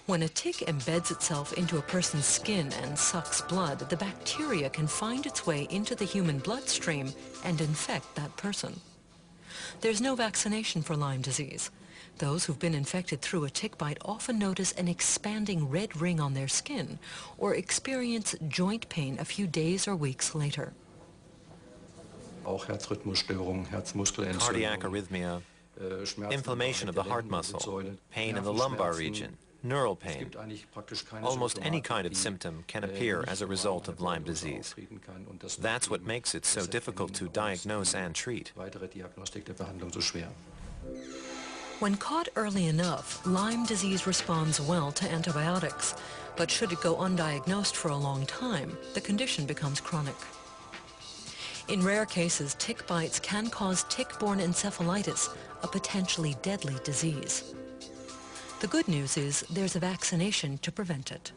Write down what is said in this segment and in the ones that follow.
When a tick embeds itself into a person's skin and sucks blood, the bacteria can find its way into the human bloodstream and infect that person. There's no vaccination for Lyme disease. Those who've been infected through a tick bite often notice an expanding red ring on their skin or experience joint pain a few days or weeks later. Cardiac arrhythmia, inflammation of the heart muscle, pain in the lumbar region, neural pain. Almost any kind of symptom can appear as a result of Lyme disease. That's what makes it so difficult to diagnose and treat. When caught early enough, Lyme disease responds well to antibiotics. But should it go undiagnosed for a long time, the condition becomes chronic. In rare cases, tick bites can cause tick-borne encephalitis, a potentially deadly disease. The good news is there's a vaccination to prevent it.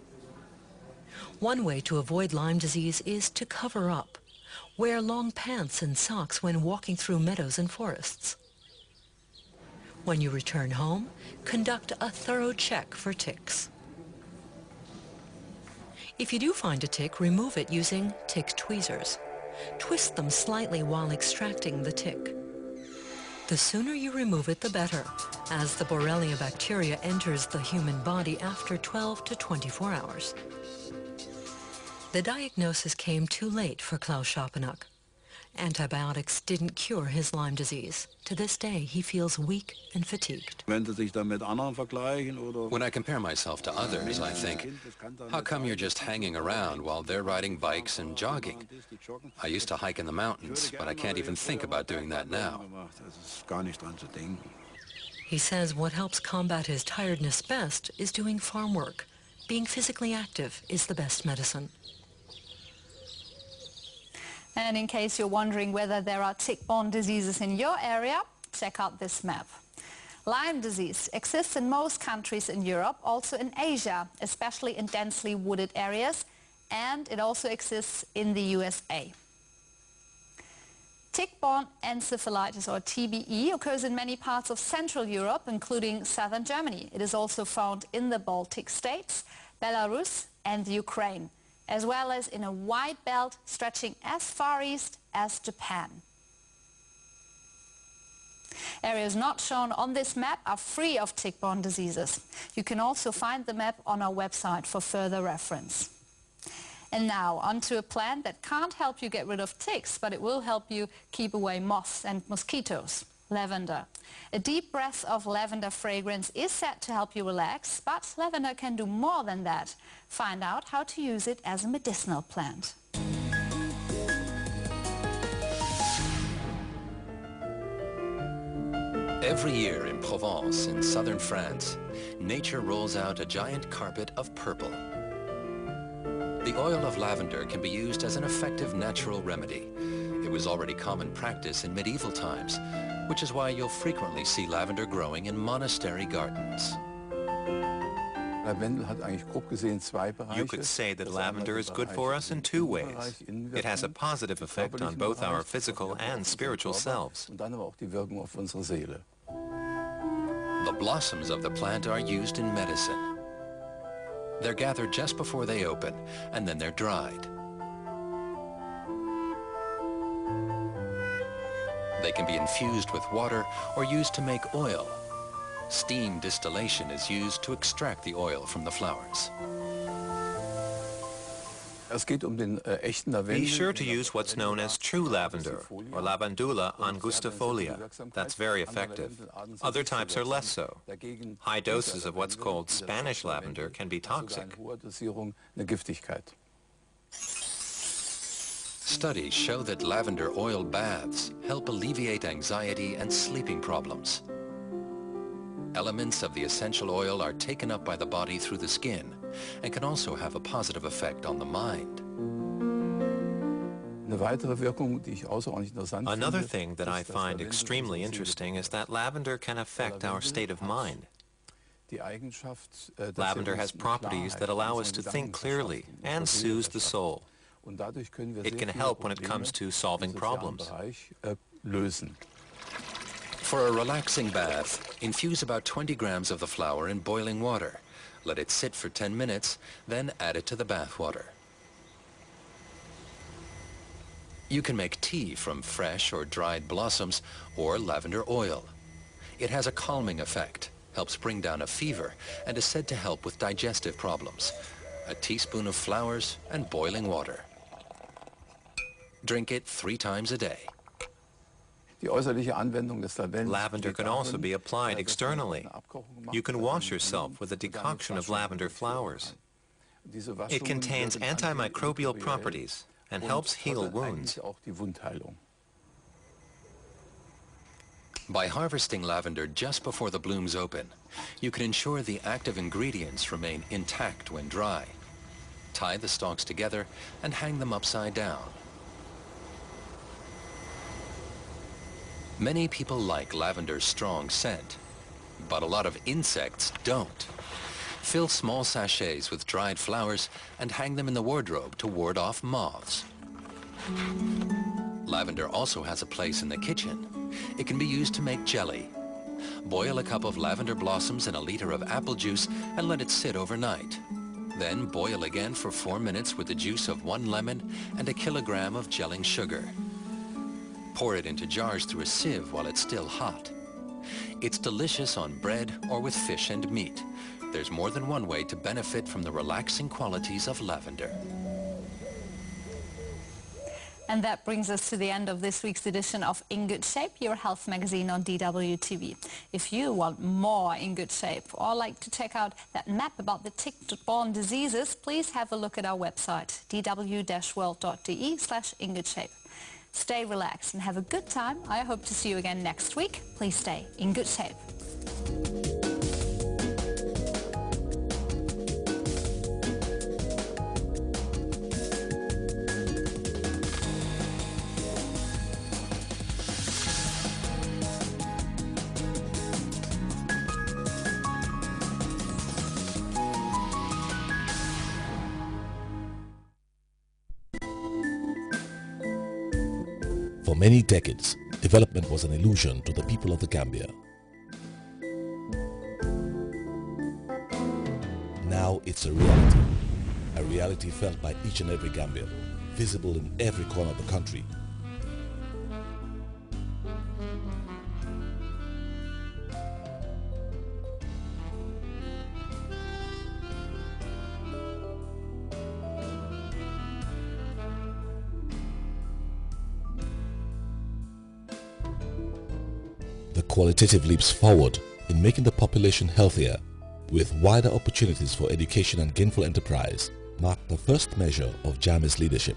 One way to avoid Lyme disease is to cover up. Wear long pants and socks when walking through meadows and forests. When you return home, conduct a thorough check for ticks. If you do find a tick, remove it using tick tweezers. Twist them slightly while extracting the tick. The sooner you remove it, the better, as the Borrelia bacteria enters the human body after 12 to 24 hours. The diagnosis came too late for Klaus Schappenach. Antibiotics didn't cure his Lyme disease. To this day, he feels weak and fatigued. When I compare myself to others, I think, how come you're just hanging around while they're riding bikes and jogging? I used to hike in the mountains, but I can't even think about doing that now. He says what helps combat his tiredness best is doing farm work. Being physically active is the best medicine. And in case you're wondering whether there are tick-borne diseases in your area, check out this map. Lyme disease exists in most countries in Europe, also in Asia, especially in densely wooded areas, and it also exists in the USA. Tick-borne encephalitis, or TBE, occurs in many parts of Central Europe, including southern Germany. It is also found in the Baltic states, Belarus and Ukraine, as well as in a wide belt stretching as far east as Japan. Areas not shown on this map are free of tick-borne diseases. You can also find the map on our website for further reference. And now, onto a plant that can't help you get rid of ticks, but it will help you keep away moths and mosquitoes. Lavender. A deep breath of lavender fragrance is said to help you relax, but lavender can do more than that. Find out how to use it as a medicinal plant. Every year in Provence, in southern France, nature rolls out a giant carpet of purple. The oil of lavender can be used as an effective natural remedy. It was already common practice in medieval times, which is why you'll frequently see lavender growing in monastery gardens. You could say that lavender is good for us in two ways. It has a positive effect on both our physical and spiritual selves. The blossoms of the plant are used in medicine. They're gathered just before they open, and then they're dried. They can be infused with water or used to make oil. Steam distillation is used to extract the oil from the flowers. Be sure to use what's known as true lavender, or Lavandula angustifolia. That's very effective. Other types are less so. High doses of what's called Spanish lavender can be toxic. Studies show that lavender oil baths help alleviate anxiety and sleeping problems. Elements of the essential oil are taken up by the body through the skin and can also have a positive effect on the mind. Another thing that I find extremely interesting is that lavender can affect our state of mind. Lavender has properties that allow us to think clearly and soothe the soul. It can help when it comes to solving problems. For a relaxing bath, infuse about 20 grams of the flower in boiling water. Let it sit for 10 minutes, then add it to the bath water. You can make tea from fresh or dried blossoms or lavender oil. It has a calming effect, helps bring down a fever, and is said to help with digestive problems. A teaspoon of flowers and boiling water. Drink it 3 times a day. Lavender can also be applied externally. You can wash yourself with a decoction of lavender flowers. It contains antimicrobial properties and helps heal wounds. By harvesting lavender just before the blooms open, you can ensure the active ingredients remain intact when dry. Tie the stalks together and hang them upside down. Many people like lavender's strong scent, but a lot of insects don't. Fill small sachets with dried flowers and hang them in the wardrobe to ward off moths. Lavender also has a place in the kitchen. It can be used to make jelly. Boil a cup of lavender blossoms in a liter of apple juice and let it sit overnight. Then boil again for 4 minutes with the juice of 1 lemon and a kilogram of gelling sugar. Pour it into jars through a sieve while it's still hot. It's delicious on bread or with fish and meat. There's more than one way to benefit from the relaxing qualities of lavender. And that brings us to the end of this week's edition of In Good Shape, your health magazine on DW TV. If you want more In Good Shape or like to check out that map about the tick-borne diseases, please have a look at our website, dw-world.de/ingoodshape. Stay relaxed and have a good time. I hope to see you again next week. Please stay in good shape. For many decades, development was an illusion to the people of the Gambia. Now it's a reality felt by each and every Gambian, visible in every corner of the country. The qualitative leaps forward in making the population healthier with wider opportunities for education and gainful enterprise marked the first measure of Jammeh's leadership.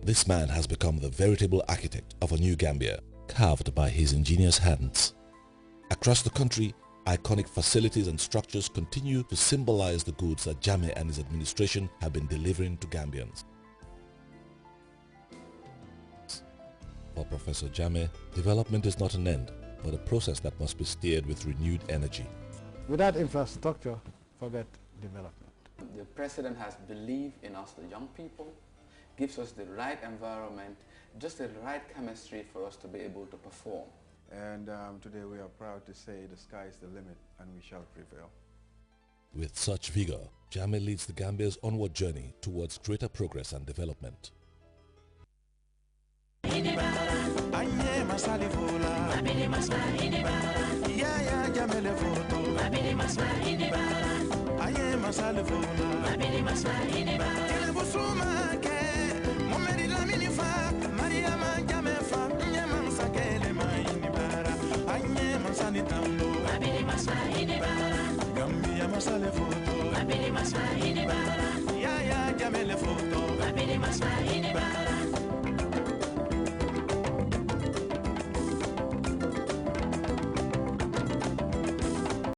This man has become the veritable architect of a new Gambia, carved by his ingenious hands. Across the country, iconic facilities and structures continue to symbolize the goods that Jammeh and his administration have been delivering to Gambians. For Professor Jammeh, development is not an end, but a process that must be steered with renewed energy. Without infrastructure, forget development. The President has believed in us, the young people, gives us the right environment, just the right chemistry for us to be able to perform. And today we are proud to say the sky is the limit and we shall prevail. With such vigor, Jammeh leads the Gambia's onward journey towards greater progress and development. Masale foto, ya ya jamele foto,